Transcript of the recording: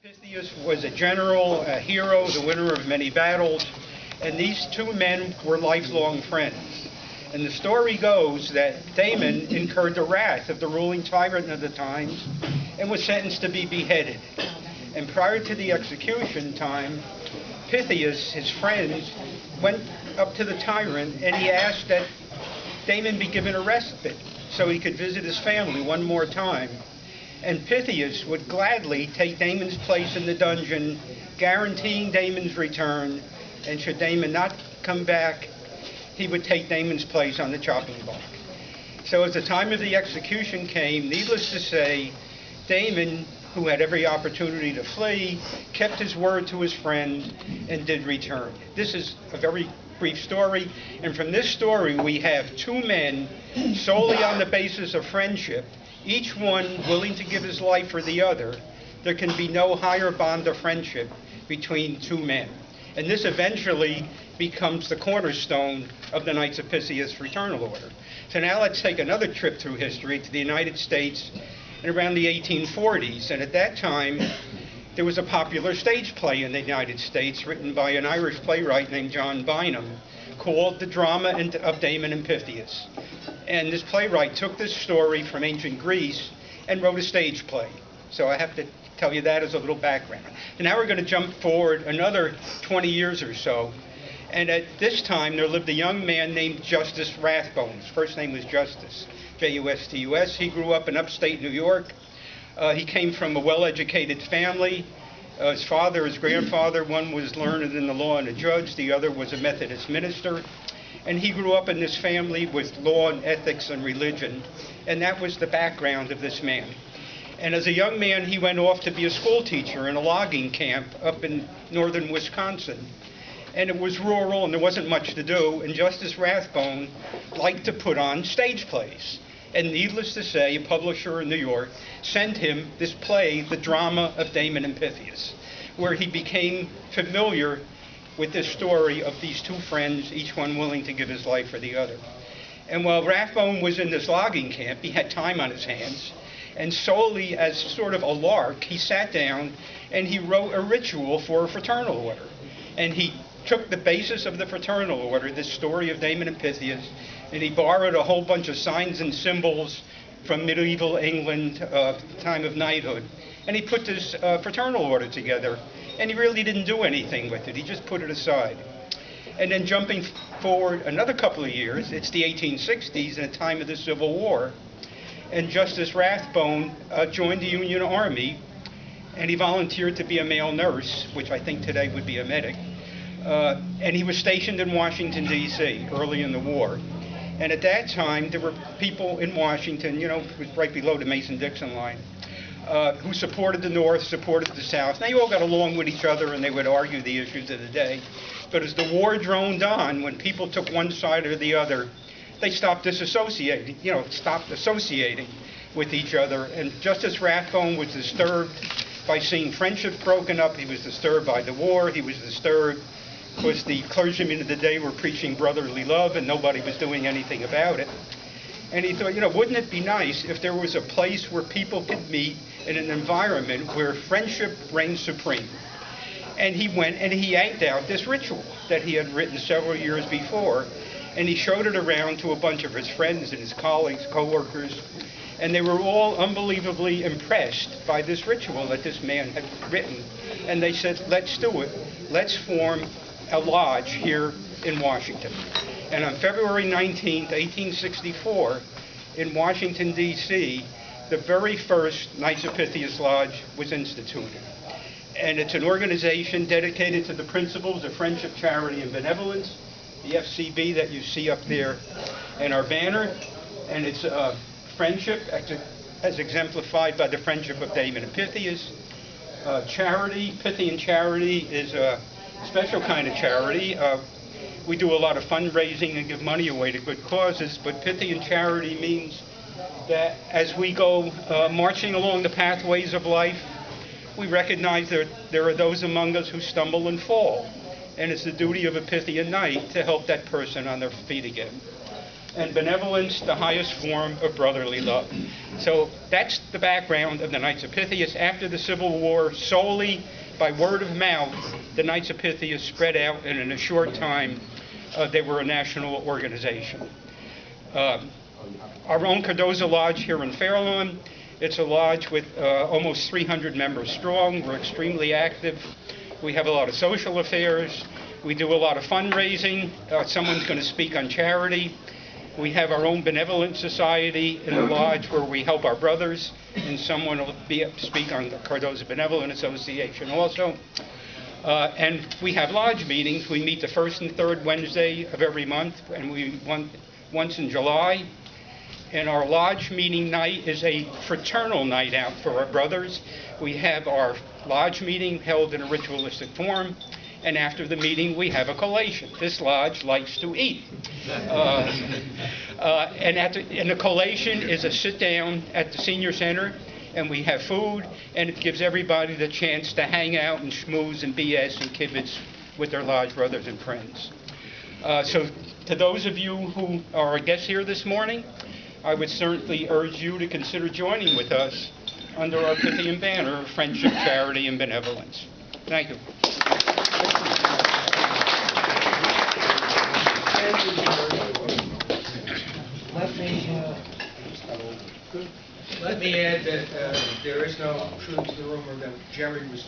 Pythias was a general, a hero, the winner of many battles, and these two men were lifelong friends. And the story goes that Damon incurred the wrath of the ruling tyrant of the times and was sentenced to be beheaded. And prior to the execution time, Pythias, his friend, went up to the tyrant and he asked that Damon be given a respite so he could visit his family one more time. And Pythias would gladly take Damon's place in the dungeon, guaranteeing Damon's return, and should Damon not come back, he would take Damon's place on the chopping block. So as the time of the execution came, needless to say, Damon, who had every opportunity to flee, kept his word to his friend and did return. This is a very brief story, and from this story we have two men solely on the basis of friendship, each one willing to give his life for the other. There can be no higher bond of friendship between two men. And this eventually becomes the cornerstone of the Knights of Pythias Fraternal Order. So now let's take another trip through history to the United States in around the 1840s. And at that time, there was a popular stage play in the United States written by an Irish playwright named John Bynum called The Drama of Damon and Pythias. And this playwright took this story from ancient Greece and wrote a stage play. So I have to tell you that as a little background. And now we're going to jump forward another 20 years or so. And at this time, there lived a young man named Justice Rathbone. His first name was Justice, Justus. He grew up in upstate New York. He came from a well-educated family. His father, his grandfather, one was learned in the law and a judge, the other was a Methodist minister. And he grew up in this family with law and ethics and religion. And that was the background of this man. And as a young man, he went off to be a school teacher in a logging camp up in northern Wisconsin. And it was rural and there wasn't much to do. And Justice Rathbone liked to put on stage plays. And needless to say, a publisher in New York sent him this play, The Drama of Damon and Pythias, where he became familiar with this story of these two friends, each one willing to give his life for the other. And while Rathbone was in this logging camp, he had time on his hands, and solely as sort of a lark, he sat down and he wrote a ritual for a fraternal order. And he took the basis of the fraternal order, this story of Damon and Pythias, and he borrowed a whole bunch of signs and symbols from medieval England, time of knighthood. And he put this fraternal order together, and he really didn't do anything with it. He just put it aside. And then jumping forward another couple of years, it's the 1860s, in the time of the Civil War, and Justice Rathbone joined the Union Army, and he volunteered to be a male nurse, which I think today would be a medic. And he was stationed in Washington, D.C. early in the war. And at that time, there were people in Washington, it was right below the Mason-Dixon line, who supported the North, supported the South. They all got along with each other and they would argue the issues of the day. But as the war droned on, when people took one side or the other, they stopped associating with each other. And Justice Rathbone was disturbed by seeing friendship broken up. He was disturbed by the war. He was disturbed because the clergymen of the day were preaching brotherly love and nobody was doing anything about it. And he thought, wouldn't it be nice if there was a place where people could meet in an environment where friendship reigned supreme? And he went and he yanked out this ritual that he had written several years before, and he showed it around to a bunch of his friends and his colleagues, co-workers, and they were all unbelievably impressed by this ritual that this man had written. And they said, let's do it. Let's form a lodge here in Washington. And on February 19th, 1864, in Washington, D.C., the very first Knights of Pythias Lodge was instituted. And it's an organization dedicated to the principles of friendship, charity, and benevolence, the FCB that you see up there in our banner. And it's friendship, as exemplified by the friendship of Damon and Pythias. Charity, Pythian charity, is a special kind of charity. We do a lot of fundraising and give money away to good causes, but Pythian charity means that as we go marching along the pathways of life, we recognize that there are those among us who stumble and fall. And it's the duty of a Pythian Knight to help that person on their feet again. and benevolence the highest form of brotherly love. So that's the background of the Knights of Pythias. After the Civil War, solely by word of mouth, the Knights of Pythias spread out, and in a short time, they were a national organization. Our own Cardozo Lodge here in Fairlawn, it's a lodge with almost 300 members strong. We're extremely active. We have a lot of social affairs. We do a lot of fundraising. Someone's going to speak on charity. We have our own benevolent society in the lodge where we help our brothers, and someone will speak on the Cardozo Benevolent Association also. And we have lodge meetings. We meet the first and third Wednesday of every month, and we once in July. And our lodge meeting night is a fraternal night out for our brothers. We have our lodge meeting held in a ritualistic form, and after the meeting we have a collation. This lodge likes to eat. And the collation is a sit-down at the senior center, and we have food, and it gives everybody the chance to hang out and schmooze and BS and kibitz with their lodge brothers and friends. So to those of you who are our guests here this morning, I would certainly urge you to consider joining with us under our Pythian banner of friendship, charity, and benevolence. Thank you. Let me add that there is no truth to the rumor that Jerry was